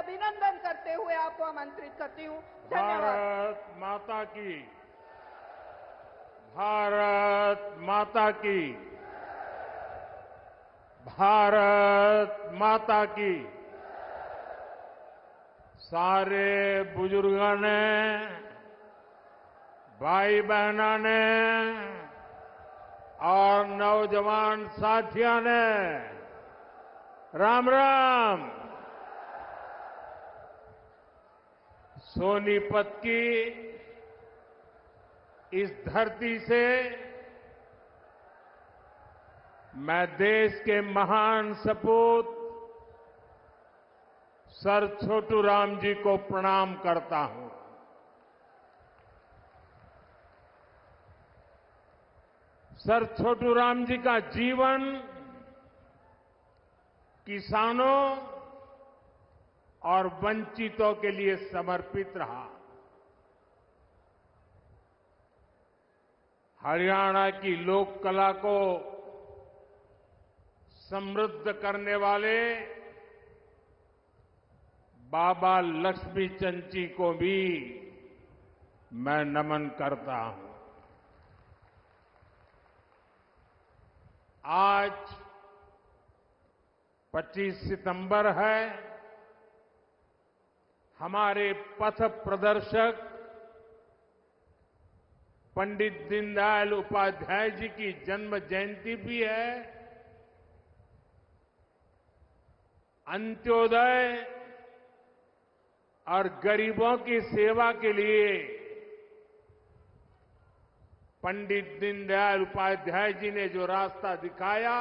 अभिनंदन करते हुए आपको आमंत्रित करती हूँ। धन्यवाद। भारत माता की, भारत माता की, भारत माता की। सारे बुजुर्गों ने, भाई बहनों ने और नौजवान साथियों ने राम राम। सोनीपत की इस धरती से मैं देश के महान सपूत सर छोटू राम जी को प्रणाम करता हूं। सर छोटू राम जी का जीवन किसानों और वंचितों के लिए समर्पित रहा। हरियाणा की लोक कला को समृद्ध करने वाले बाबा लक्ष्मी चंद जी को भी मैं नमन करता हूं। आज 25 सितंबर है। हमारे पथ प्रदर्शक पंडित दीनदयाल उपाध्याय जी की जन्म जयंती भी है। अंत्योदय और गरीबों की सेवा के लिए पंडित दीनदयाल उपाध्याय जी ने जो रास्ता दिखाया,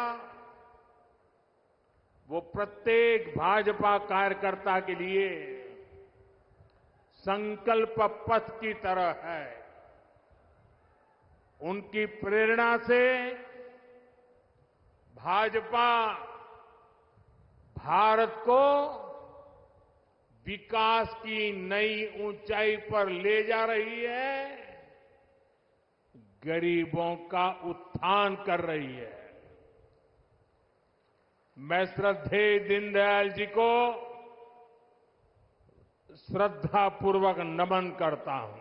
वो प्रत्येक भाजपा कार्यकर्ता के लिए संकल्प पथ की तरह है। उनकी प्रेरणा से भाजपा भारत को विकास की नई ऊंचाई पर ले जा रही है, गरीबों का उत्थान कर रही है। मैं श्रद्धेय दीनदयाल जी को श्रद्धापूर्वक नमन करता हूं।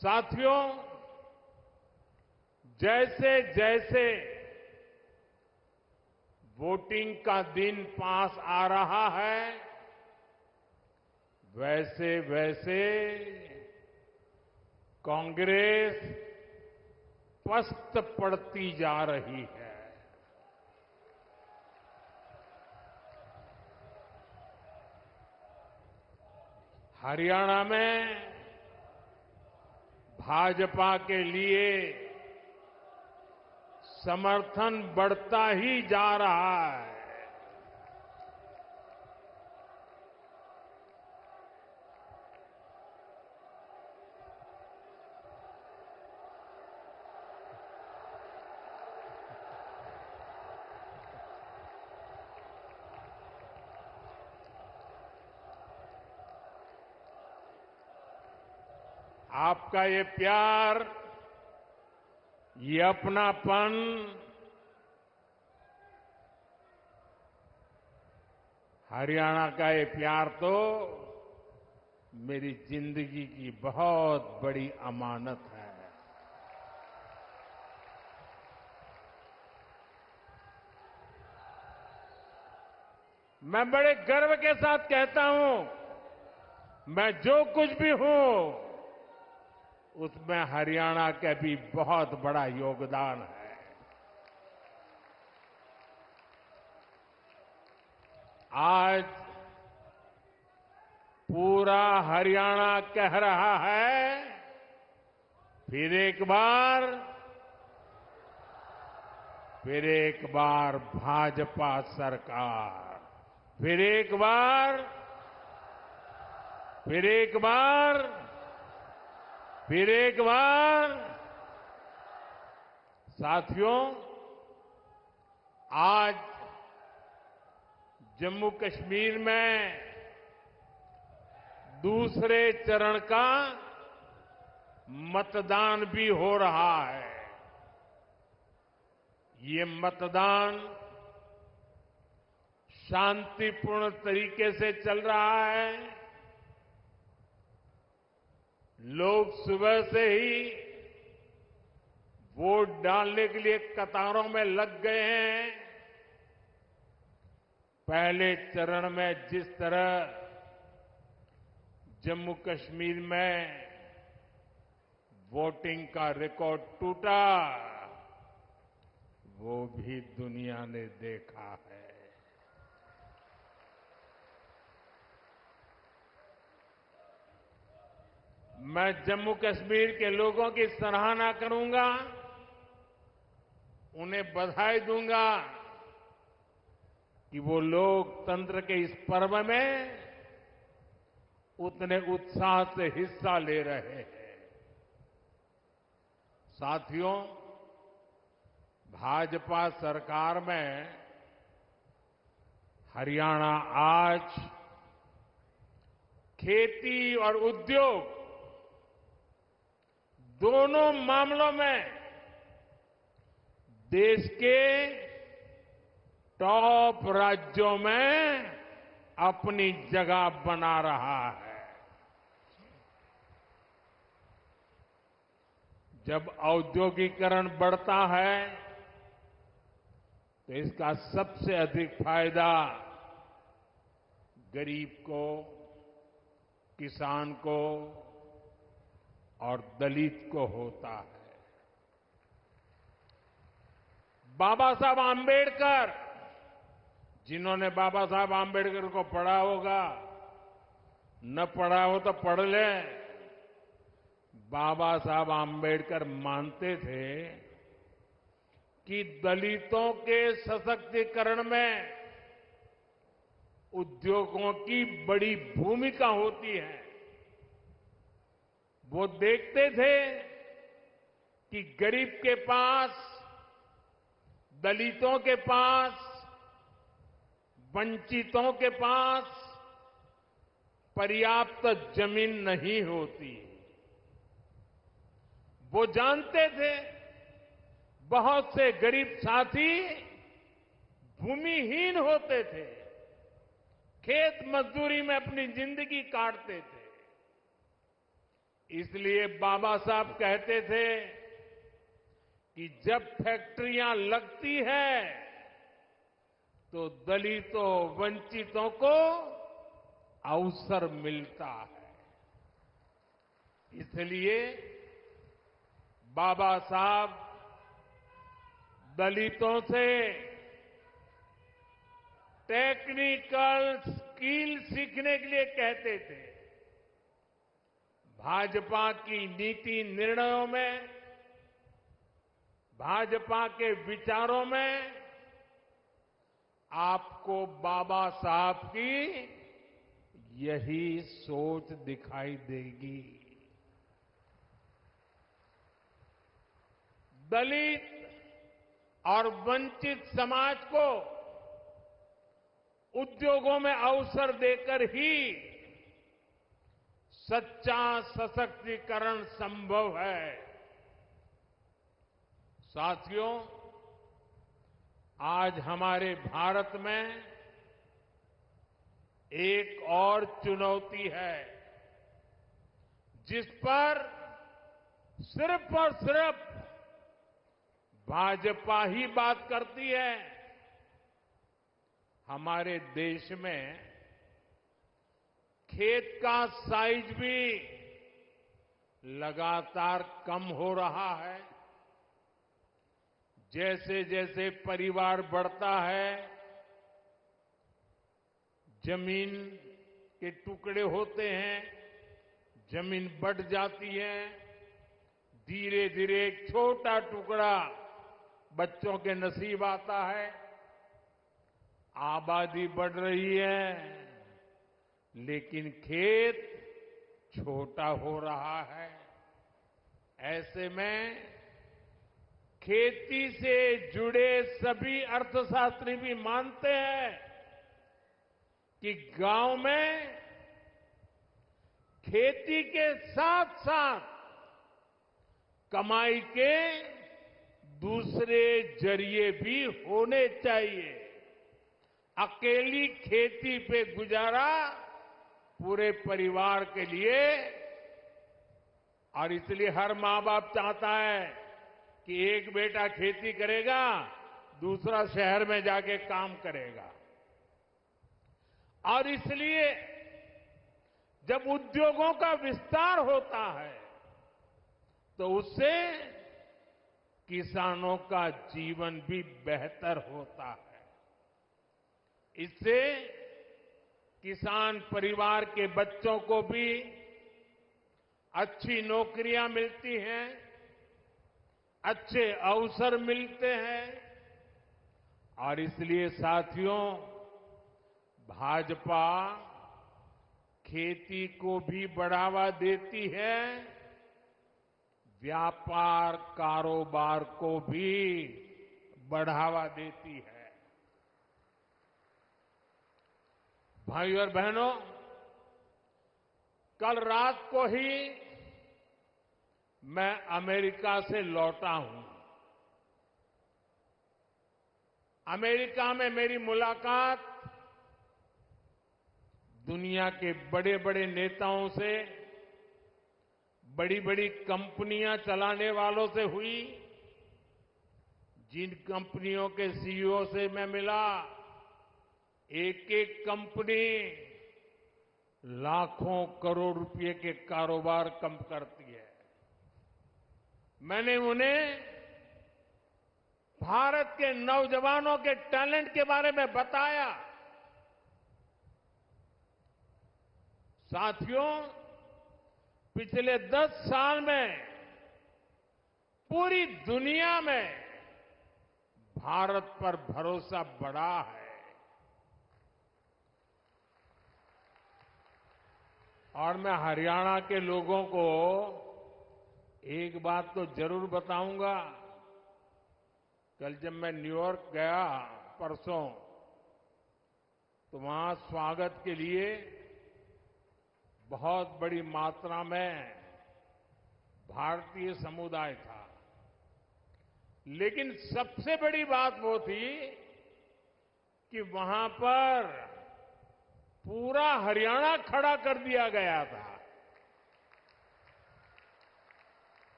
साथियों, जैसे जैसे वोटिंग का दिन पास आ रहा है, वैसे वैसे कांग्रेस पस्त पड़ती जा रही है। हरियाणा में भाजपा के लिए समर्थन बढ़ता ही जा रहा है। आपका ये प्यार, ये अपनापन हरियाणा का ये प्यार तो मेरी जिंदगी की बहुत बड़ी अमानत है। मैं बड़े गर्व के साथ कहता हूं, मैं जो कुछ भी हूं उसमें हरियाणा का भी बहुत बड़ा योगदान है। आज पूरा हरियाणा कह रहा है, फिर एक बार भाजपा सरकार, फिर एक बार साथियों, आज जम्मू कश्मीर में दूसरे चरण का मतदान भी हो रहा है। ये मतदान शांतिपूर्ण तरीके से चल रहा है। लोग सुबह से ही वोट डालने के लिए कतारों में लग गए हैं। पहले चरण में जिस तरह जम्मू कश्मीर में वोटिंग का रिकॉर्ड टूटा, वो भी दुनिया ने देखा है। मैं जम्मू कश्मीर के लोगों की सराहना करूंगा, उन्हें बधाई दूंगा कि वो लोकतंत्र के इस पर्व में उतने उत्साह से हिस्सा ले रहे हैं। साथियों, भाजपा सरकार में हरियाणा आज खेती और उद्योग दोनों मामलों में देश के टॉप राज्यों में अपनी जगह बना रहा है। जब औद्योगिकरण बढ़ता है तो इसका सबसे अधिक फायदा गरीब को, किसान को और दलित को होता है। बाबा साहब आंबेडकर, जिन्होंने बाबा साहब आंबेडकर को पढ़ा होगा, न पढ़ा हो तो पढ़ ले। बाबा साहब आंबेडकर मानते थे कि दलितों के सशक्तिकरण में उद्योगों की बड़ी भूमिका होती है। वो देखते थे कि गरीब के पास, दलितों के पास, वंचितों के पास पर्याप्त जमीन नहीं होती। वो जानते थे बहुत से गरीब साथी भूमिहीन होते थे, खेत मजदूरी में अपनी जिंदगी काटते थे। इसलिए बाबा साहब कहते थे कि जब फैक्ट्रियां लगती है तो दलितों, वंचितों को अवसर मिलता है। इसलिए बाबा साहब दलितों से टेक्निकल स्किल सीखने के लिए कहते थे। भाजपा की नीति निर्णयों में, भाजपा के विचारों में आपको बाबा साहब की यही सोच दिखाई देगी। दलित और वंचित समाज को उद्योगों में अवसर देकर ही सच्चा सशक्तिकरण संभव है। साथियों, आज हमारे भारत में एक और चुनौती है जिस पर सिर्फ और सिर्फ भाजपा ही बात करती है। हमारे देश में खेत का साइज भी लगातार कम हो रहा है। जैसे जैसे परिवार बढ़ता है, जमीन के टुकड़े होते हैं, जमीन बढ़ जाती है। धीरे धीरे एक छोटा टुकड़ा बच्चों के नसीब आता है। आबादी बढ़ रही है, लेकिन खेत छोटा हो रहा है। ऐसे में खेती से जुड़े सभी अर्थशास्त्री भी मानते हैं कि गांव में खेती के साथ साथ कमाई के दूसरे जरिए भी होने चाहिए। अकेली खेती पे गुजारा पूरे परिवार के लिए। और इसलिए हर मां बाप चाहता है कि एक बेटा खेती करेगा, दूसरा शहर में जाके काम करेगा। और इसलिए जब उद्योगों का विस्तार होता है तो उससे किसानों का जीवन भी बेहतर होता है। इससे किसान परिवार के बच्चों को भी अच्छी नौकरियां मिलती हैं, अच्छे अवसर मिलते हैं। और इसलिए साथियों, भाजपा खेती को भी बढ़ावा देती है, व्यापार कारोबार को भी बढ़ावा देती है। भाइयों और बहनों, कल रात को ही मैं अमेरिका से लौटा हूं। अमेरिका में मेरी मुलाकात दुनिया के बड़े बड़े नेताओं से, बड़ी बड़ी कंपनियां चलाने वालों से हुई। जिन कंपनियों के सीईओ से मैं मिला, एक एक कंपनी लाखों करोड़ रुपए के कारोबार कम करती है। मैंने उन्हें भारत के नौजवानों के टैलेंट के बारे में बताया। साथियों, पिछले 10 साल में पूरी दुनिया में भारत पर भरोसा बढ़ा है। और मैं हरियाणा के लोगों को एक बात तो जरूर बताऊंगा। कल जब मैं न्यूयॉर्क गया परसों, तो वहां स्वागत के लिए बहुत बड़ी मात्रा में भारतीय समुदाय था। लेकिन सबसे बड़ी बात वो थी कि वहां पर पूरा हरियाणा खड़ा कर दिया गया था।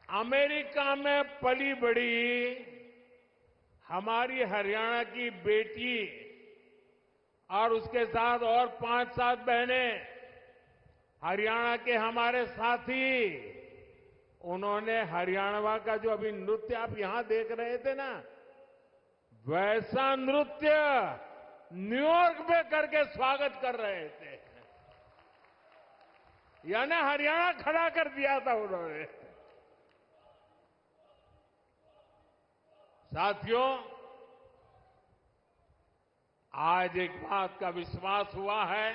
अमेरिका में पली बड़ी हमारी हरियाणा की बेटी और उसके साथ और 5-7 बहनें, हरियाणा के हमारे साथी, उन्होंने हरियाणा का जो अभी नृत्य आप यहां देख रहे थे ना, वैसा नृत्य न्यूयॉर्क में करके स्वागत कर रहे थे। यानी हरियाणा खड़ा कर दिया था उन्होंने। साथियों, आज एक बात का विश्वास हुआ है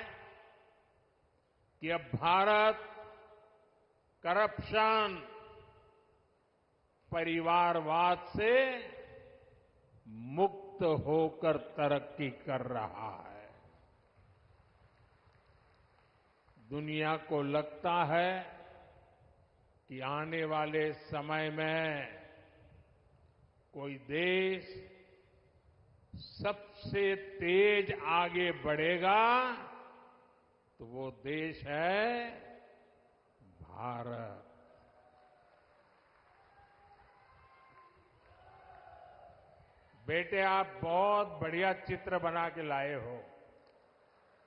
कि अब भारत करप्शन, परिवारवाद से मुक्त होकर तरक्की कर रहा है। दुनिया को लगता है कि आने वाले समय में कोई देश सबसे तेज आगे बढ़ेगा तो वो देश है भारत। बेटे, आप बहुत बढ़िया चित्र बना के लाए हो,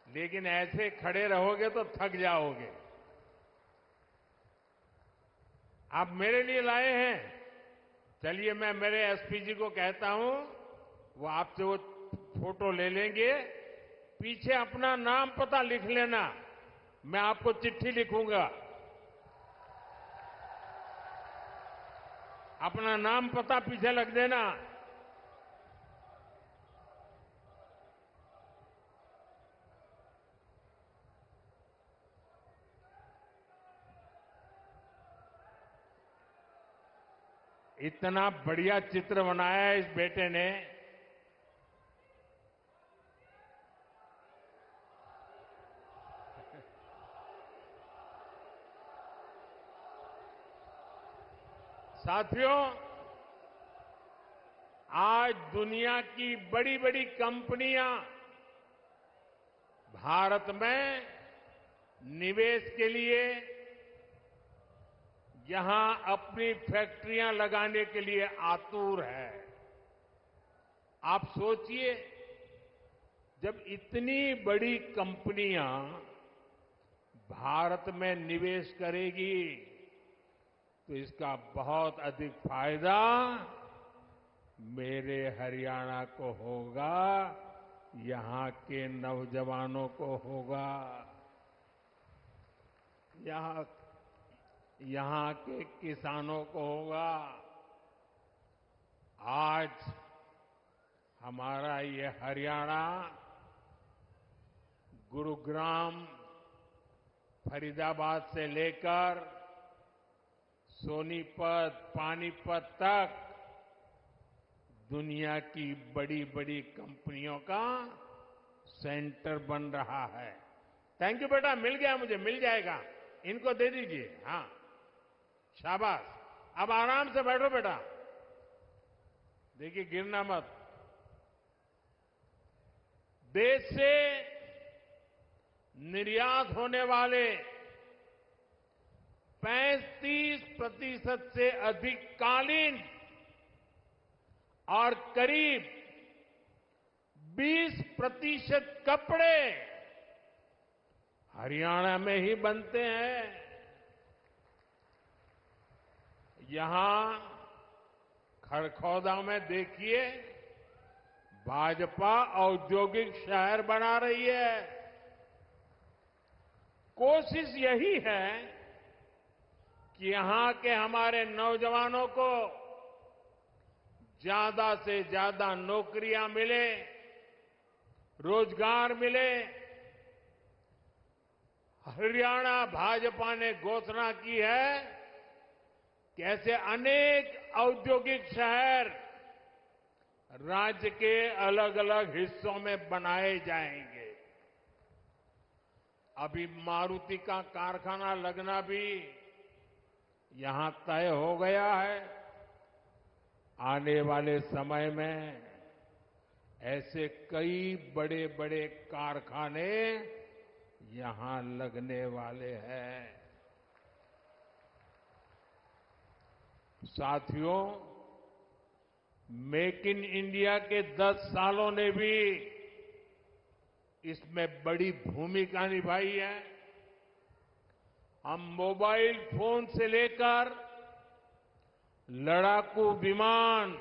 लेकिन ऐसे खड़े रहोगे तो थक जाओगे। आप मेरे लिए लाए हैं। चलिए, मैं मेरे एसपी जी को कहता हूं, वो आपसे वो फोटो ले लेंगे। पीछे अपना नाम पता लिख लेना, मैं आपको चिट्ठी लिखूंगा। अपना नाम पता पीछे लग देना। इतना बढ़िया चित्र बनाया है इस बेटे ने। साथियों, आज दुनिया की बड़ी बड़ी कंपनियां भारत में निवेश के लिए यहां अपनी फैक्ट्रियां लगाने के लिए आतुर है। आप सोचिए, जब इतनी बड़ी कंपनियां भारत में निवेश करेगी तो इसका बहुत अधिक फायदा मेरे हरियाणा को होगा, यहां के नौजवानों को होगा, यहां के किसानों को होगा। आज हमारा ये हरियाणा गुरुग्राम, फरीदाबाद से लेकर सोनीपत, पानीपत तक दुनिया की बड़ी बड़ी कंपनियों का सेंटर बन रहा है। थैंक यू बेटा, मिल गया मुझे, मिल जाएगा, इनको दे दीजिए। हाँ, शाबाश। अब आराम से बैठो बेटा, देखिए गिरना मत। देश से निर्यात होने वाले 35% से अधिक कालीन और करीब 20% कपड़े हरियाणा में ही बनते हैं। यहां खड़खौदा में देखिए, भाजपा औद्योगिक शहर बना रही है। कोशिश यही है कि यहां के हमारे नौजवानों को ज्यादा से ज्यादा नौकरियां मिले, रोजगार मिले। हरियाणा भाजपा ने घोषणा की है कि ऐसे अनेक औद्योगिक शहर राज्य के अलग अलग हिस्सों में बनाए जाएंगे। अभी मारुति का कारखाना लगना भी यहां तय हो गया है। आने वाले समय में ऐसे कई बड़े बड़े कारखाने यहां लगने वाले हैं। साथियों, मेक इन इंडिया के 10 सालों ने भी इसमें बड़ी भूमिका निभाई है। हम मोबाइल फोन से लेकर लड़ाकू विमान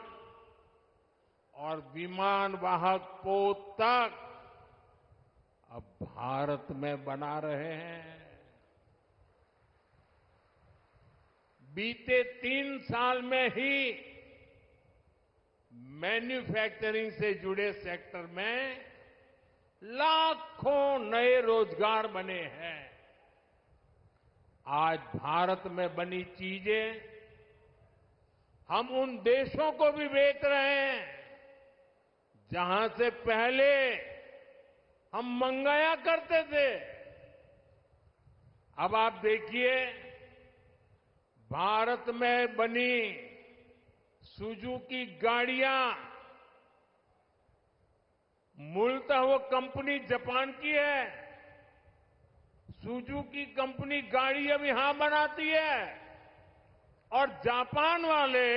और विमान वाहक पोत तक अब भारत में बना रहे हैं। बीते 3 साल में ही मैन्युफैक्चरिंग से जुड़े सेक्टर में लाखों नए रोजगार बने हैं। आज भारत में बनी चीजें हम उन देशों को भी बेच रहे हैं जहां से पहले हम मंगाया करते थे। अब आप देखिए, भारत में बनी सुजुकी गाड़ियां, मूलतः वो कंपनी जापान की है। सुजुकी कंपनी गाड़ी अब यहां बनाती है और जापान वाले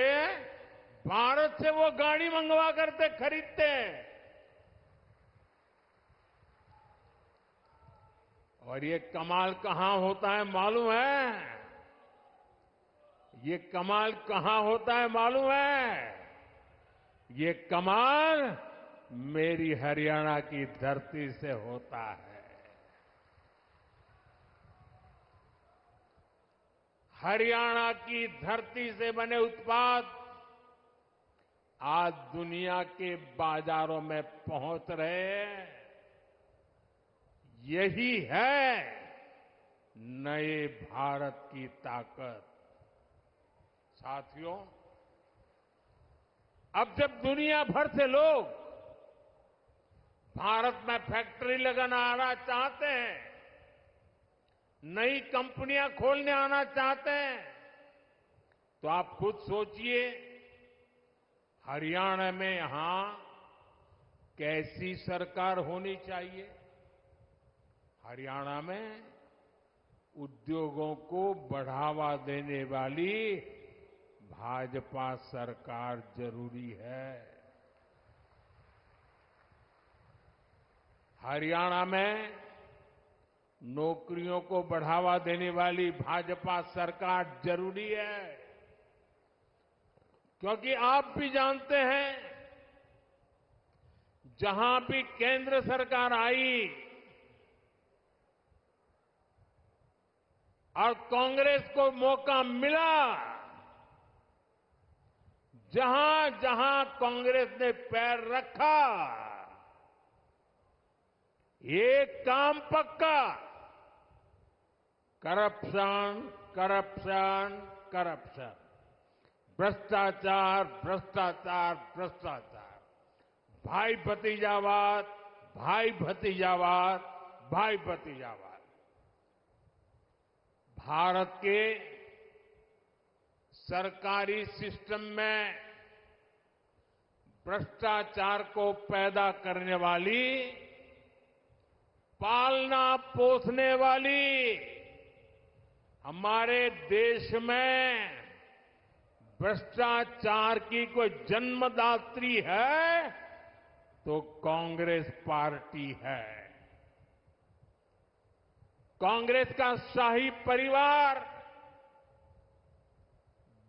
भारत से वो गाड़ी मंगवा करते खरीदते हैं। और ये कमाल कहां होता है मालूम है? ये कमाल कहां होता है मालूम है? ये कमाल मेरी हरियाणा की धरती से होता है। हरियाणा की धरती से बने उत्पाद आज दुनिया के बाजारों में पहुंच रहे हैं। यही है नए भारत की ताकत। साथियों, अब जब दुनिया भर से लोग भारत में फैक्ट्री लगाना चाहते हैं, नई कंपनियां खोलने आना चाहते हैं, तो आप खुद सोचिए, हरियाणा में यहां कैसी सरकार होनी चाहिए? हरियाणा में उद्योगों को बढ़ावा देने वाली भाजपा सरकार जरूरी है। हरियाणा में नौकरियों को बढ़ावा देने वाली भाजपा सरकार जरूरी है, क्योंकि आप भी जानते हैं जहां भी केंद्र सरकार आई और कांग्रेस को मौका मिला, जहां जहां कांग्रेस ने पैर रखा, ये काम पक्का, करप्शन, करप्शन, करप्शन, भ्रष्टाचार, भ्रष्टाचार, भ्रष्टाचार, भाई भतीजावाद, भाई भतीजावाद, भाई भतीजावाद। भारत के सरकारी सिस्टम में भ्रष्टाचार को पैदा करने वाली, पालना पोसने वाली, हमारे देश में भ्रष्टाचार की कोई जन्मदात्री है तो कांग्रेस पार्टी है। कांग्रेस का शाही परिवार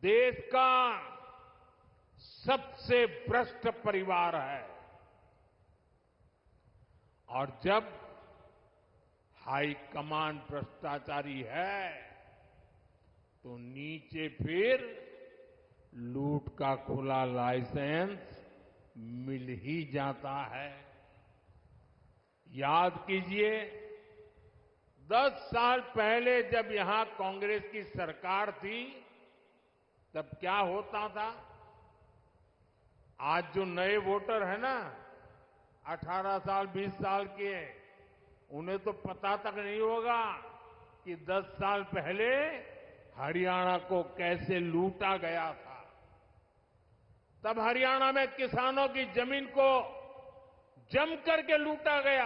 देश का सबसे भ्रष्ट परिवार है, और जब हाईकमान भ्रष्टाचारी है तो नीचे फिर लूट का खुला लाइसेंस मिल ही जाता है। याद कीजिए, 10 साल पहले जब यहां कांग्रेस की सरकार थी तब क्या होता था? आज जो नए वोटर है ना, 18 साल 20 साल के, उन्हें तो पता तक नहीं होगा कि 10 साल पहले हरियाणा को कैसे लूटा गया था। तब हरियाणा में किसानों की जमीन को जम करके लूटा गया।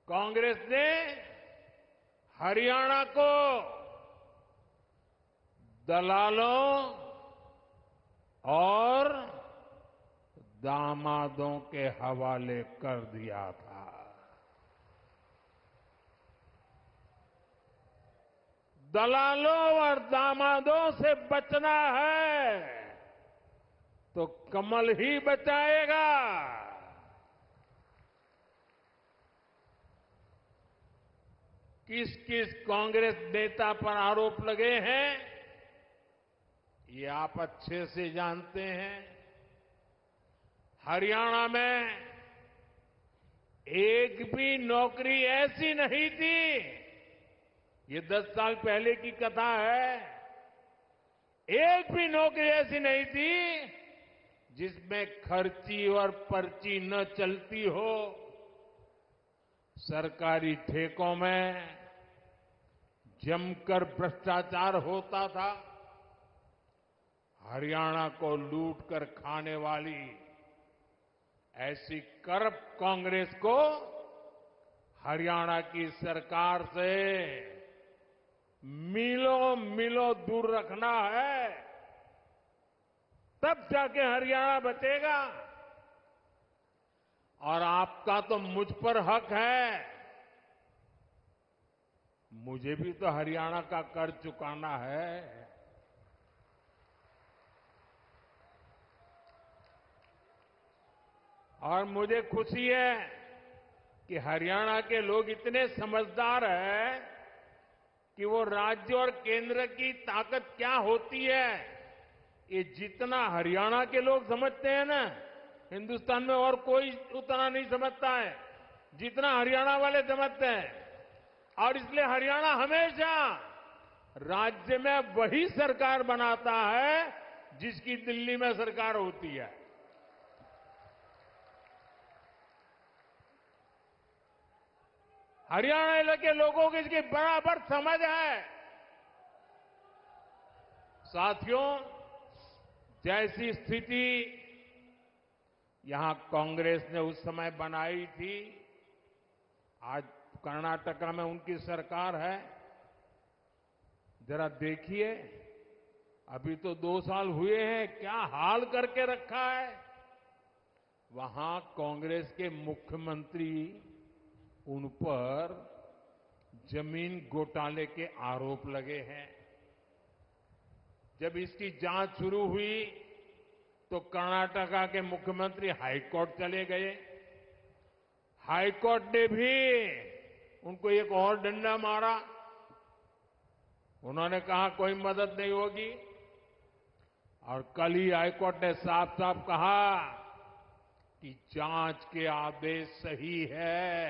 कांग्रेस ने हरियाणा को दलालों और दामादों के हवाले कर दिया था। दलालों और दामादों से बचना है तो कमल ही बचाएगा। किस किस कांग्रेस नेता पर आरोप लगे हैं ये आप अच्छे से जानते हैं। हरियाणा में एक भी नौकरी ऐसी नहीं थी, ये 10 साल पहले की कथा है, एक भी नौकरी ऐसी नहीं थी जिसमें खर्ची और पर्ची न चलती हो। सरकारी ठेकों में जमकर भ्रष्टाचार होता था। हरियाणा को लूट कर खाने वाली ऐसी करप्ट कांग्रेस को हरियाणा की सरकार से मीलों मीलों दूर रखना है, तब जाके हरियाणा बचेगा। और आपका तो मुझ पर हक है, मुझे भी तो हरियाणा का कर्ज चुकाना है। और मुझे खुशी है कि हरियाणा के लोग इतने समझदार हैं कि वो राज्य और केंद्र की ताकत क्या होती है, ये जितना हरियाणा के लोग समझते हैं ना, हिंदुस्तान में और कोई उतना नहीं समझता है जितना हरियाणा वाले समझते हैं। और इसलिए हरियाणा हमेशा राज्य में वही सरकार बनाता है जिसकी दिल्ली में सरकार होती है। हरियाणा के लोगों की इसकी बराबर समझ है। साथियों, जैसी स्थिति यहां कांग्रेस ने उस समय बनाई थी, आज कर्नाटका में उनकी सरकार है। जरा देखिए, अभी तो 2 साल हुए हैं, क्या हाल करके रखा है। वहां कांग्रेस के मुख्यमंत्री उन पर जमीन घोटाले के आरोप लगे हैं। जब इसकी जांच शुरू हुई तो कर्नाटका के मुख्यमंत्री हाईकोर्ट चले गए। हाईकोर्ट ने भी उनको एक और डंडा मारा। उन्होंने कहा कोई मदद नहीं होगी, और कल ही हाईकोर्ट ने साफ साफ कहा कि जांच के आदेश सही है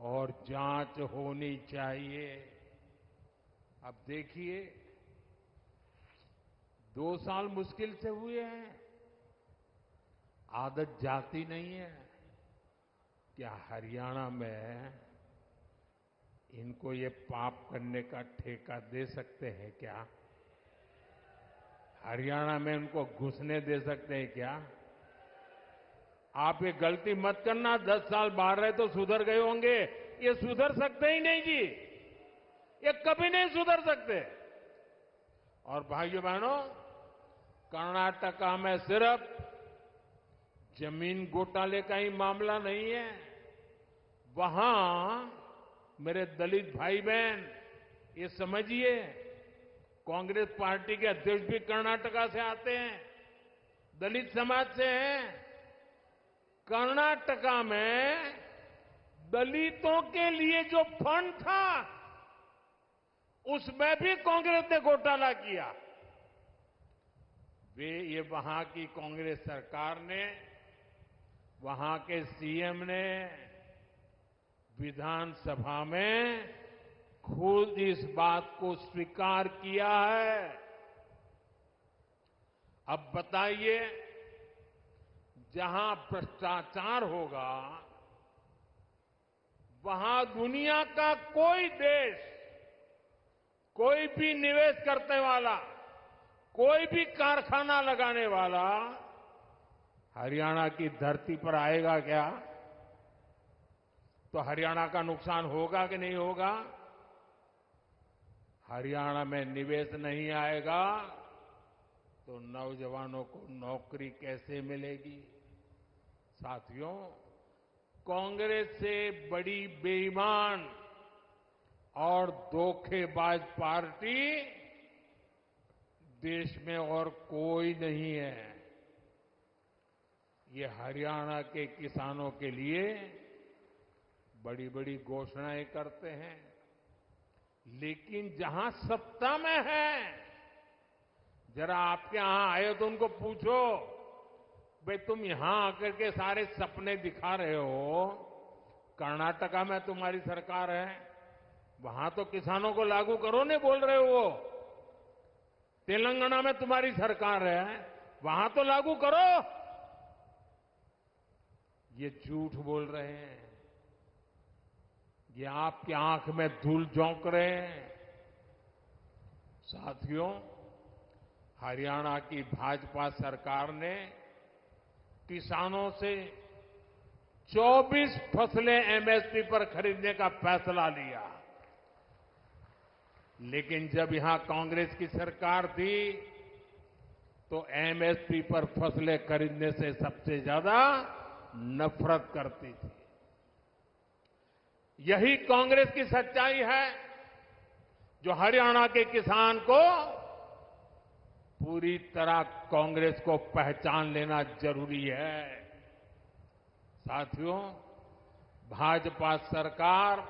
और जांच होनी चाहिए। अब देखिए, 2 साल मुश्किल से हुए हैं, आदत जाती नहीं है। क्या हरियाणा में इनको ये पाप करने का ठेका दे सकते हैं क्या? हरियाणा में इनको घुसने दे सकते हैं क्या? आप ये गलती मत करना, 10 साल बाहर रहे तो सुधर गए होंगे, ये सुधर सकते ही नहीं जी, ये कभी नहीं सुधर सकते। और भाइयों बहनों, कर्नाटका में सिर्फ जमीन घोटाले का ही मामला नहीं है। वहां मेरे दलित भाई बहन, ये समझिए, कांग्रेस पार्टी के अध्यक्ष भी कर्नाटका से आते हैं, दलित समाज से हैं। कर्नाटका में दलितों के लिए जो फंड था, उसमें भी कांग्रेस ने घोटाला किया। ये वहां की कांग्रेस सरकार ने, वहां के सीएम ने विधानसभा में खुद इस बात को स्वीकार किया है। अब बताइए, जहां भ्रष्टाचार होगा, वहां दुनिया का कोई देश, कोई भी निवेश करने वाला, कोई भी कारखाना लगाने वाला हरियाणा की धरती पर आएगा क्या? तो हरियाणा का नुकसान होगा कि नहीं होगा? हरियाणा में निवेश नहीं आएगा तो नौजवानों को नौकरी कैसे मिलेगी? साथियों, कांग्रेस से बड़ी बेईमान और धोखेबाज पार्टी देश में और कोई नहीं है। ये हरियाणा के किसानों के लिए बड़ी बड़ी घोषणाएं करते हैं, लेकिन जहां सत्ता में है, जरा आपके यहां आए तो उनको पूछो, भाई तुम यहां आकर के सारे सपने दिखा रहे हो, कर्नाटका में तुम्हारी सरकार है, वहां तो किसानों को लागू करो नहीं बोल रहे हो। तेलंगाना में तुम्हारी सरकार है, वहां तो लागू करो। ये झूठ बोल रहे हैं, ये आपकी आंख में धूल झोंक रहे हैं। साथियों, हरियाणा की भाजपा सरकार ने किसानों से 24 फसलें एमएसपी पर खरीदने का फैसला लिया, लेकिन जब यहां कांग्रेस की सरकार थी तो एमएसपी पर फसलें खरीदने से सबसे ज्यादा नफरत करती थी। यही कांग्रेस की सच्चाई है, जो हरियाणा के किसान को पूरी तरह कांग्रेस को पहचान लेना जरूरी है। साथियों, भाजपा सरकार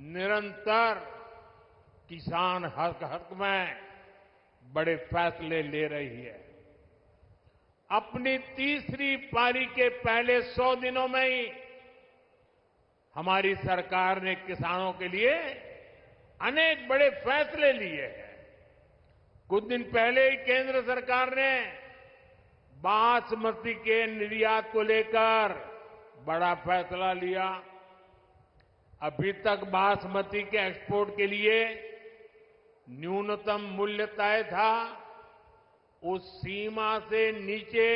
निरंतर किसान हक में बड़े फैसले ले रही है। अपनी तीसरी पारी के पहले 100 दिनों में ही हमारी सरकार ने किसानों के लिए अनेक बड़े फैसले लिए हैं। कुछ दिन पहले ही केंद्र सरकार ने बासमती के निर्यात को लेकर बड़ा फैसला लिया। अभी तक बासमती के एक्सपोर्ट के लिए न्यूनतम मूल्य तय था, उस सीमा से नीचे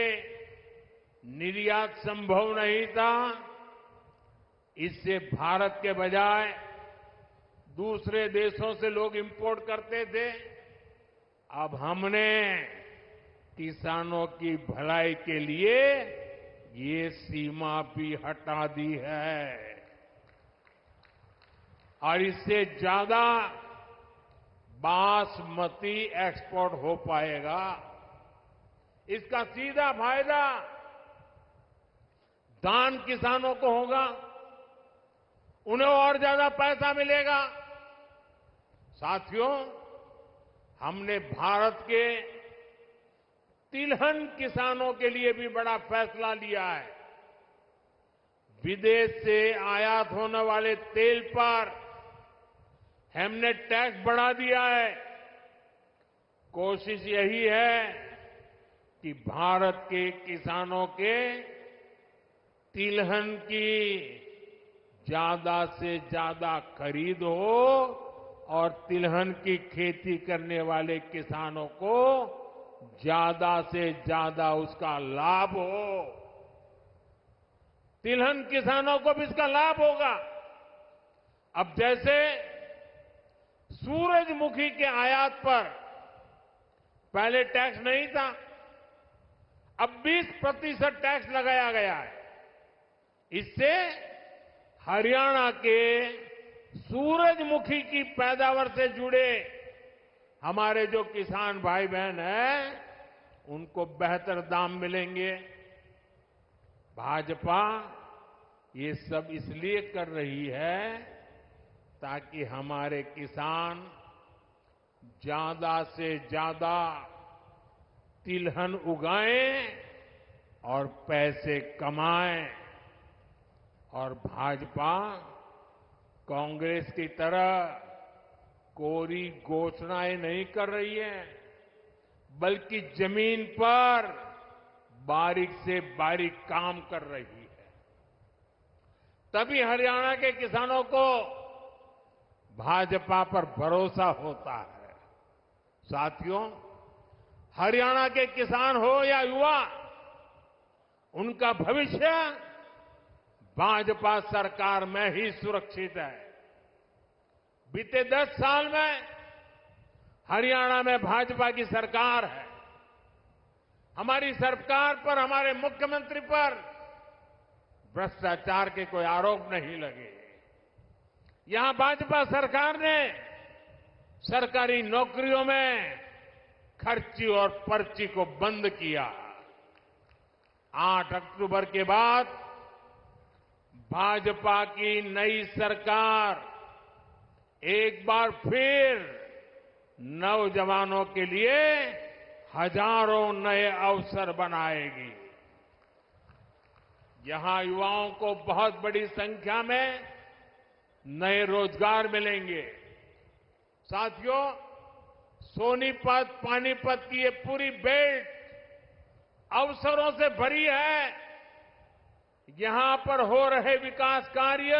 निर्यात संभव नहीं था। इससे भारत के बजाय दूसरे देशों से लोग इंपोर्ट करते थे। अब हमने किसानों की भलाई के लिए ये सीमा भी हटा दी है और इससे ज्यादा बासमती एक्सपोर्ट हो पाएगा। इसका सीधा फायदा धान किसानों को होगा, उन्हें और ज्यादा पैसा मिलेगा। साथियों, हमने भारत के तिलहन किसानों के लिए भी बड़ा फैसला लिया है। विदेश से आयात होने वाले तेल पर हमने टैक्स बढ़ा दिया है। कोशिश यही है कि भारत के किसानों के तिलहन की ज्यादा से ज्यादा खरीद हो और तिलहन की खेती करने वाले किसानों को ज्यादा से ज्यादा उसका लाभ हो। तिलहन किसानों को भी इसका लाभ होगा। अब जैसे सूरजमुखी के आयात पर पहले टैक्स नहीं था, अब 20% टैक्स लगाया गया है। इससे हरियाणा के सूरजमुखी की पैदावार से जुड़े हमारे जो किसान भाई बहन हैं, उनको बेहतर दाम मिलेंगे। भाजपा ये सब इसलिए कर रही है ताकि हमारे किसान ज्यादा से ज्यादा तिलहन उगाएं और पैसे कमाएं। और भाजपा कांग्रेस की तरह कोरी घोषणाएं नहीं कर रही है, बल्कि जमीन पर बारीक से बारीक काम कर रही है। तभी हरियाणा के किसानों को भाजपा पर भरोसा होता है। साथियों, हरियाणा के किसान हो या युवा, उनका भविष्य भाजपा सरकार में ही सुरक्षित है। बीते 10 साल में हरियाणा में भाजपा की सरकार है। हमारी सरकार पर, हमारे मुख्यमंत्री पर भ्रष्टाचार के कोई आरोप नहीं लगे। यहां भाजपा सरकार ने सरकारी नौकरियों में खर्ची और पर्ची को बंद किया। 8 अक्टूबर के बाद भाजपा की नई सरकार एक बार फिर नौजवानों के लिए हजारों नए अवसर बनाएगी। यहां युवाओं को बहुत बड़ी संख्या में नए रोजगार मिलेंगे। साथियों, सोनीपत, पानीपत की ये पूरी बेल्ट अवसरों से भरी है। यहां पर हो रहे विकास कार्य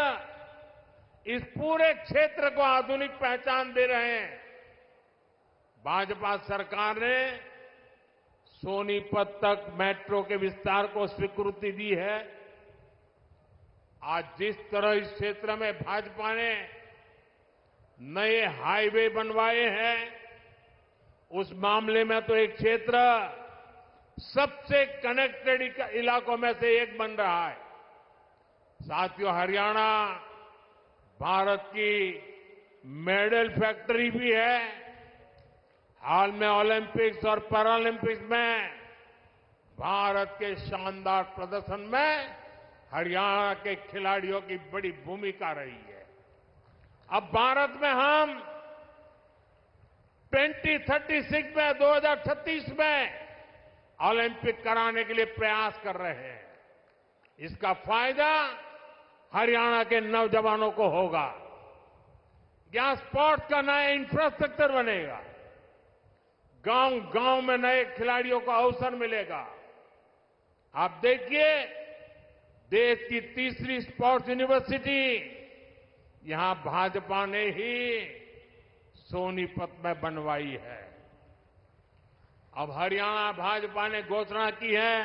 इस पूरे क्षेत्र को आधुनिक पहचान दे रहे हैं। भाजपा सरकार ने सोनीपत तक मेट्रो के विस्तार को स्वीकृति दी है। आज जिस तरह इस क्षेत्र में भाजपा ने नए हाईवे बनवाए हैं, उस मामले में तो एक क्षेत्र सबसे कनेक्टेड इलाकों में से एक बन रहा है। साथियों, हरियाणा भारत की मेडल फैक्ट्री भी है। हाल में ओलंपिक्स और पैरालंपिक्स में भारत के शानदार प्रदर्शन में हरियाणा के खिलाड़ियों की बड़ी भूमिका रही है। अब भारत में हम 2036 में, 2036 में ओलंपिक कराने के लिए प्रयास कर रहे हैं। इसका फायदा हरियाणा के नौजवानों को होगा। यहां स्पोर्ट्स का नया इंफ्रास्ट्रक्चर बनेगा। गांव-गांव में नए खिलाड़ियों को अवसर मिलेगा। आप देखिए, देश की तीसरी स्पोर्ट्स यूनिवर्सिटी यहां भाजपा ने ही सोनीपत में बनवाई है। अब हरियाणा भाजपा ने घोषणा की है,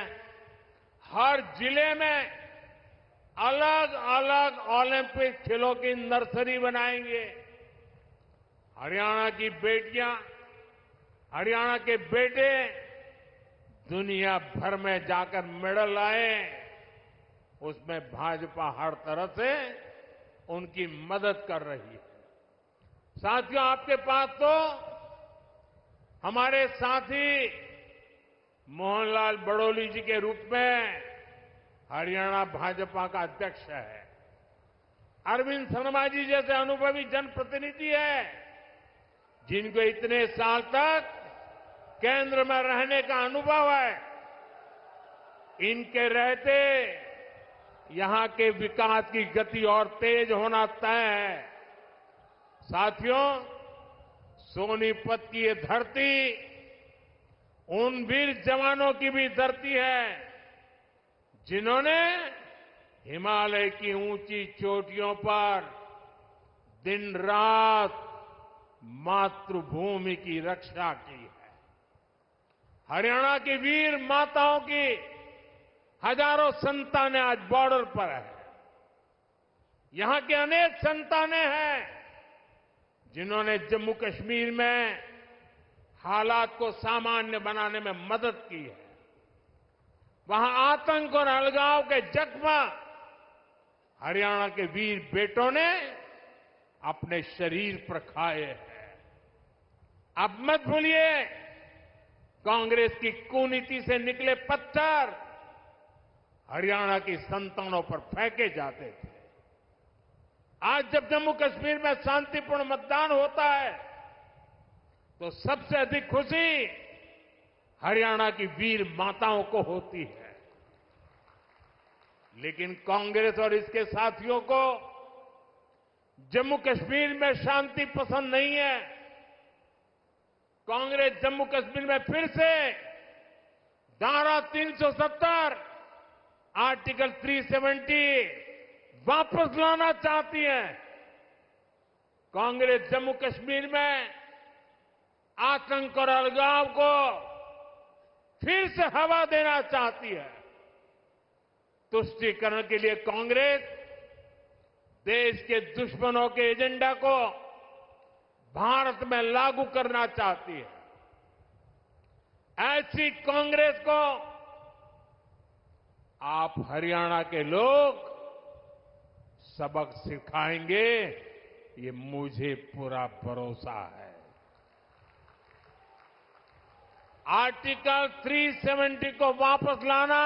हर जिले में अलग अलग ओलंपिक खेलों की नर्सरी बनाएंगे। हरियाणा की बेटियां, हरियाणा के बेटे दुनिया भर में जाकर मेडल लाए, उसमें भाजपा हर तरह से उनकी मदद कर रही है। साथियों, आपके पास तो हमारे साथी मोहनलाल बड़ौली जी के रूप में हरियाणा भाजपा का अध्यक्ष है, अरविंद शर्मा जी जैसे अनुभवी जनप्रतिनिधि है, जिनको इतने साल तक केंद्र में रहने का अनुभव है। इनके रहते यहां के विकास की गति और तेज होना तय है। साथियों, सोनीपत की ये धरती उन वीर जवानों की भी धरती है, जिन्होंने हिमालय की ऊंची चोटियों पर दिन रात मातृभूमि की रक्षा की है। हरियाणा की वीर माताओं की हजारों संतानें आज बॉर्डर पर है। यहां के अनेक संतानें हैं जिन्होंने जम्मू कश्मीर में हालात को सामान्य बनाने में मदद की है। वहां आतंक और अलगाव के जख्म हरियाणा के वीर बेटों ने अपने शरीर पर खाए हैं। अब मत भूलिए, कांग्रेस की कुनीति से निकले पत्थर हरियाणा की संतानों पर फेंके जाते थे। आज जब जम्मू कश्मीर में शांतिपूर्ण मतदान होता है तो सबसे अधिक खुशी हरियाणा की वीर माताओं को होती है। लेकिन कांग्रेस और इसके साथियों को जम्मू कश्मीर में शांति पसंद नहीं है। कांग्रेस जम्मू कश्मीर में फिर से धारा 370, आर्टिकल 370 वापस लाना चाहती है। कांग्रेस जम्मू कश्मीर में आतंक और अलगाव को फिर से हवा देना चाहती है। तुष्टीकरण के लिए कांग्रेस देश के दुश्मनों के एजेंडा को भारत में लागू करना चाहती है। ऐसी कांग्रेस को आप हरियाणा के लोग सबक सिखाएंगे, ये मुझे पूरा भरोसा है। आर्टिकल 370 को वापस लाना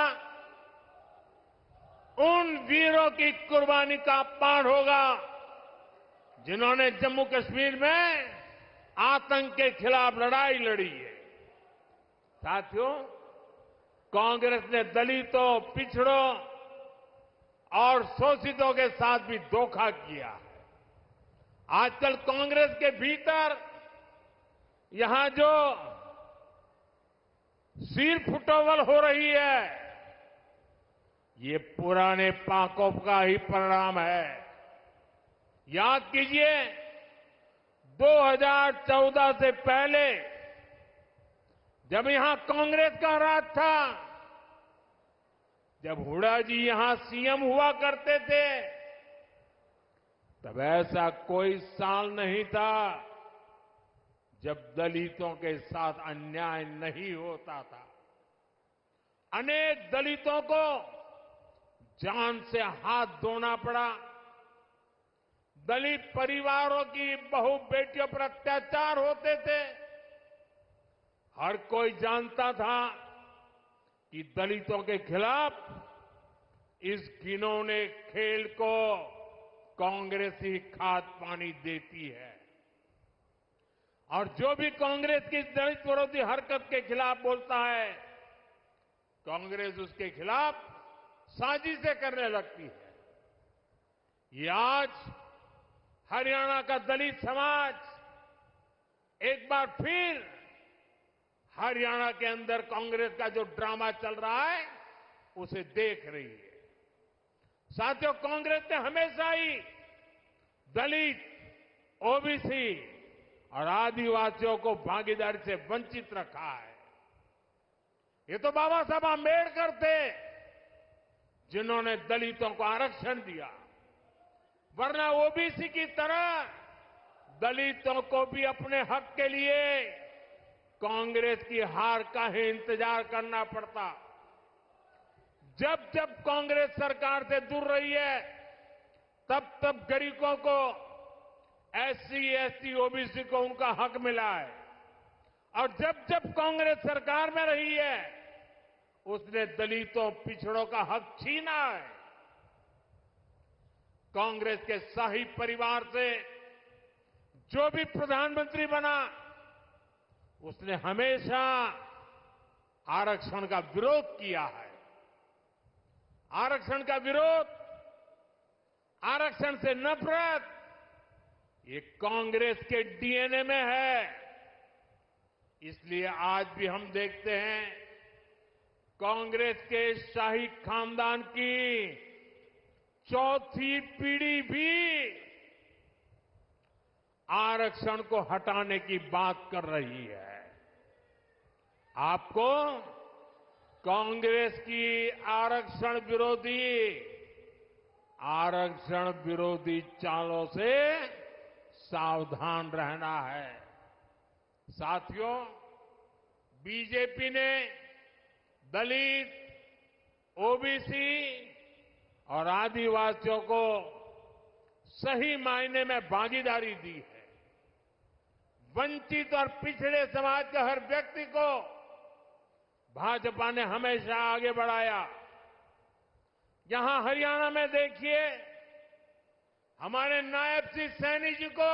उन वीरों की कुर्बानी का अपमान होगा जिन्होंने जम्मू कश्मीर में आतंक के खिलाफ लड़ाई लड़ी है। साथियों, कांग्रेस ने दलितों, पिछड़ों और शोषितों के साथ भी धोखा किया है। आजकल कांग्रेस के भीतर यहां जो सिर फुटोवल हो रही है, ये पुराने पाकों का ही परिणाम है। याद कीजिए, 2014 से पहले जब यहां कांग्रेस का राज था, जब हुड्डा जी यहां सीएम हुआ करते थे, तब ऐसा कोई साल नहीं था जब दलितों के साथ अन्याय नहीं होता था। अनेक दलितों को जान से हाथ धोना पड़ा। दलित परिवारों की बहु बेटियों पर अत्याचार होते थे। हर कोई जानता था कि दलितों के खिलाफ इस घिनौने खेल को कांग्रेस ही खाद पानी देती है। और जो भी कांग्रेस की दलित विरोधी हरकत के खिलाफ बोलता है, कांग्रेस उसके खिलाफ साजिशें करने लगती है। ये आज हरियाणा का दलित समाज एक बार फिर हरियाणा के अंदर कांग्रेस का जो ड्रामा चल रहा है उसे देख रही है। साथियों, कांग्रेस ने हमेशा ही दलित, ओबीसी और आदिवासियों को भागीदारी से वंचित रखा है। ये तो बाबा साहब आंबेडकर थे जिन्होंने दलितों को आरक्षण दिया, वरना ओबीसी की तरह दलितों को भी अपने हक के लिए कांग्रेस की हार का ही इंतजार करना पड़ता। जब जब कांग्रेस सरकार से दूर रही है, तब तब गरीबों को, एससी, एसटी, ओबीसी को उनका हक मिला है, और जब जब कांग्रेस सरकार में रही है, उसने दलितों, पिछड़ों का हक छीना है। कांग्रेस के शाही परिवार से जो भी प्रधानमंत्री बना, उसने हमेशा आरक्षण का विरोध किया है। आरक्षण का विरोध, आरक्षण से नफरत, ये कांग्रेस के डीएनए में है। इसलिए आज भी हम देखते हैं कांग्रेस के शाही खानदान की चौथी पीढ़ी भी आरक्षण को हटाने की बात कर रही है। आपको कांग्रेस की आरक्षण विरोधी चालों से सावधान रहना है। साथियों, बीजेपी ने दलित, ओबीसी और आदिवासियों को सही मायने में भागीदारी दी है। वंचित और पिछड़े समाज के हर व्यक्ति को भाजपा ने हमेशा आगे बढ़ाया। यहां हरियाणा में देखिए, हमारे नायब सिंह सैनी जी को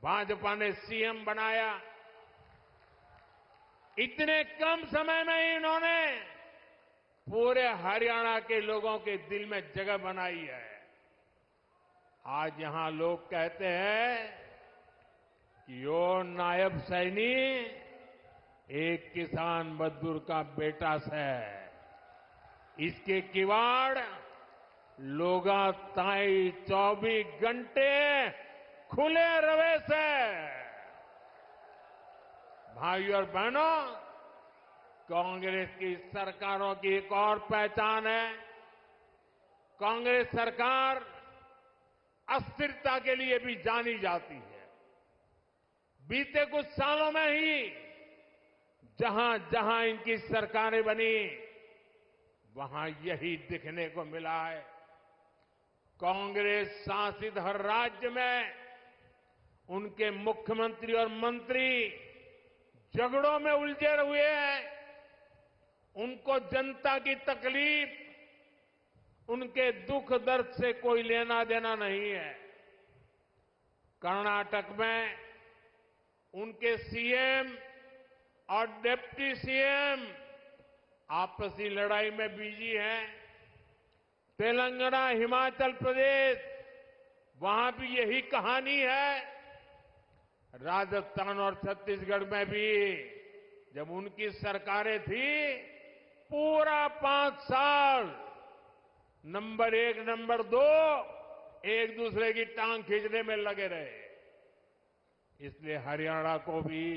भाजपा ने सीएम बनाया। इतने कम समय में ही इन्होंने पूरे हरियाणा के लोगों के दिल में जगह बनाई है। आज यहां लोग कहते हैं कि यो नायब सैनी एक किसान मजदूर का बेटा से, इसके किवाड़ लोगा ताई 24 घंटे खुले रवे से। भाइयों और बहनों, कांग्रेस की सरकारों की एक और पहचान है, कांग्रेस सरकार अस्थिरता के लिए भी जानी जाती है। बीते कुछ सालों में ही जहां जहां इनकी सरकारें बनी, वहां यही दिखने को मिला है। कांग्रेस शासित हर राज्य में उनके मुख्यमंत्री और मंत्री झगड़ों में उलझे हुए हैं। उनको जनता की तकलीफ, उनके दुख दर्द से कोई लेना देना नहीं है। कर्नाटक में उनके सीएम और डिप्टी सीएम आपसी लड़ाई में बिजी हैं। तेलंगाना, हिमाचल प्रदेश, वहां भी यही कहानी है। राजस्थान और छत्तीसगढ़ में भी जब उनकी सरकारें थी, पूरा 5 साल नंबर 1, नंबर 2 एक दूसरे की टांग खींचने में लगे रहे। इसलिए हरियाणा को भी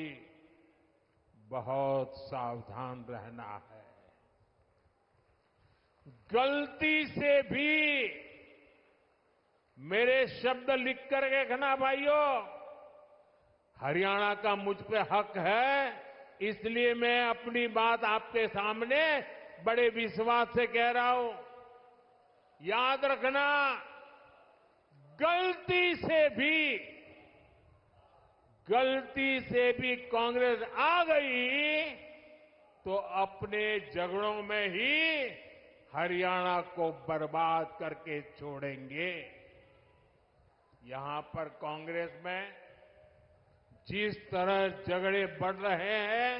बहुत सावधान रहना है। गलती से भी मेरे शब्द लिख कर रखना भाइयों, हरियाणा का मुझ पे हक है, इसलिए मैं अपनी बात आपके सामने बड़े विश्वास से कह रहा हूं। याद रखना, गलती से भी कांग्रेस आ गई तो अपने झगड़ों में ही हरियाणा को बर्बाद करके छोड़ेंगे। यहां पर कांग्रेस में जिस तरह झगड़े बढ़ रहे हैं,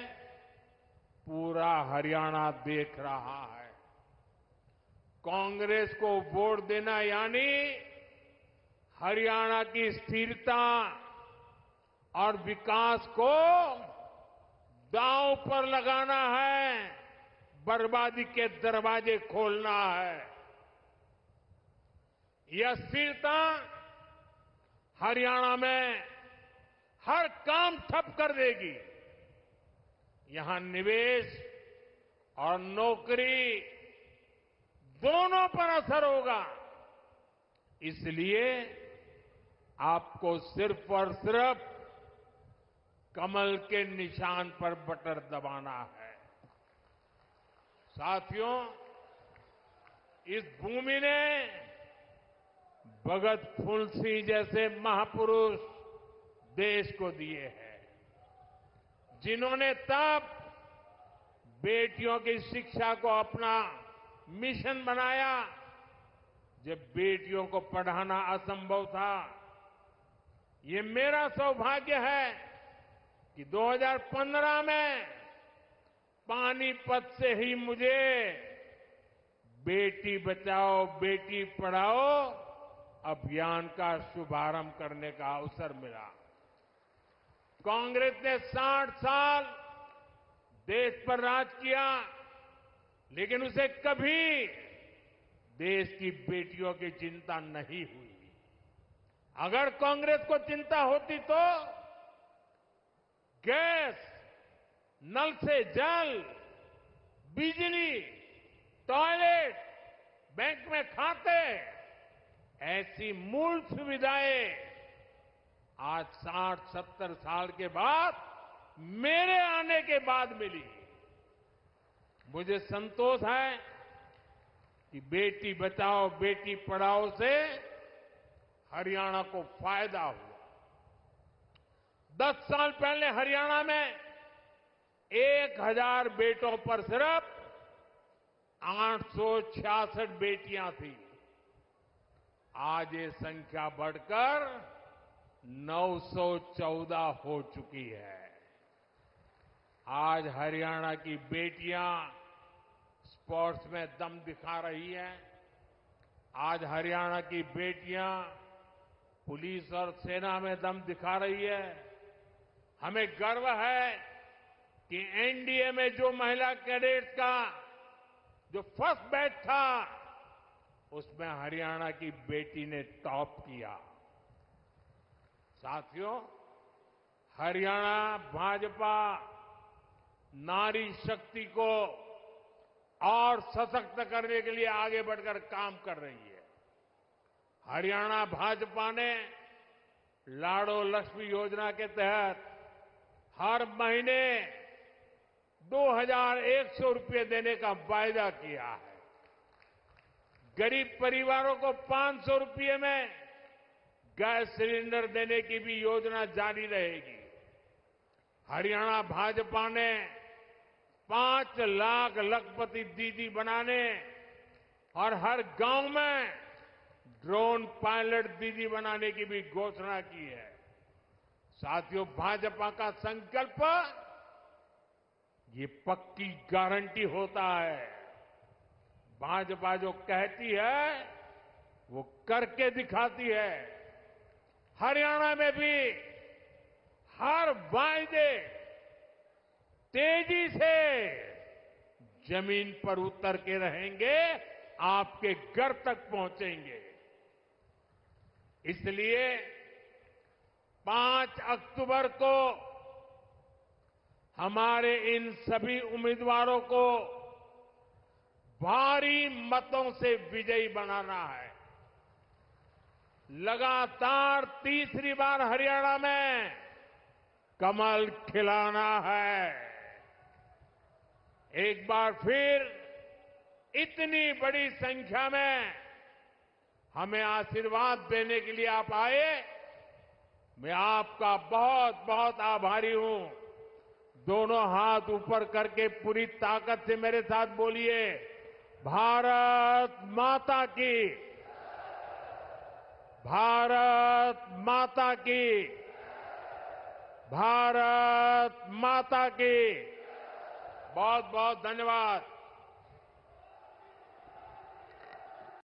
पूरा हरियाणा देख रहा है। कांग्रेस को वोट देना यानी हरियाणा की स्थिरता और विकास को दांव पर लगाना है, बर्बादी के दरवाजे खोलना है। यह स्थिरता हरियाणा में हर काम ठप कर देगी। यहां निवेश और नौकरी दोनों पर असर होगा। इसलिए आपको सिर्फ और सिर्फ कमल के निशान पर बटन दबाना है। साथियों, इस भूमि ने भगत फूल सिंह जैसे महापुरुष देश को दिए हैं, जिन्होंने तब बेटियों की शिक्षा को अपना मिशन बनाया जब बेटियों को पढ़ाना असंभव था। ये मेरा सौभाग्य है कि 2015 में पानीपत से ही मुझे बेटी बचाओ बेटी पढ़ाओ अभियान का शुभारंभ करने का अवसर मिला। कांग्रेस ने 60 साल देश पर राज किया, लेकिन उसे कभी देश की बेटियों की चिंता नहीं हुई। अगर कांग्रेस को चिंता होती तो गैस, नल से जल, बिजली, टॉयलेट, बैंक में खाते, ऐसी मूल सुविधाएं आज 60-70 साल के बाद मेरे आने के बाद मिली। मुझे संतोष है कि बेटी बचाओ बेटी पढ़ाओ से हरियाणा को फायदा हुआ। 10 साल पहले हरियाणा में 1000 बेटों पर सिर्फ 866 बेटियां थी। आज ये संख्या बढ़कर 914 हो चुकी है। आज हरियाणा की बेटियां स्पोर्ट्स में दम दिखा रही हैं। आज हरियाणा की बेटियां पुलिस और सेना में दम दिखा रही है। हमें गर्व है कि एनडीए में जो महिला कैडेट्स का जो फर्स्ट बैच था, उसमें हरियाणा की बेटी ने टॉप किया। साथियों, हरियाणा भाजपा नारी शक्ति को और सशक्त करने के लिए आगे बढ़कर काम कर रही है। हरियाणा भाजपा ने लाड़ो लक्ष्मी योजना के तहत हर महीने 2100 रुपये देने का वायदा किया है। गरीब परिवारों को 500 रुपये में गैस सिलेंडर देने की भी योजना जारी रहेगी। हरियाणा भाजपा ने 5 लाख लखपति दीदी बनाने और हर गांव में ड्रोन पायलट दीदी बनाने की भी घोषणा की है। साथियों, भाजपा का संकल्प ये पक्की गारंटी होता है। भाजपा जो कहती है वो करके दिखाती है। हरियाणा में भी हर वायदे तेजी से जमीन पर उतर के रहेंगे, आपके घर तक पहुंचेंगे। इसलिए 5 अक्टूबर को हमारे इन सभी उम्मीदवारों को भारी मतों से विजयी बनाना है। लगातार तीसरी बार हरियाणा में कमल खिलाना है। एक बार फिर इतनी बड़ी संख्या में हमें आशीर्वाद देने के लिए आप आए, मैं आपका बहुत बहुत आभारी हूं। दोनों हाथ ऊपर करके पूरी ताकत से मेरे साथ बोलिए, भारत माता की, भारत माता की, भारत माता की। बहुत बहुत धन्यवाद।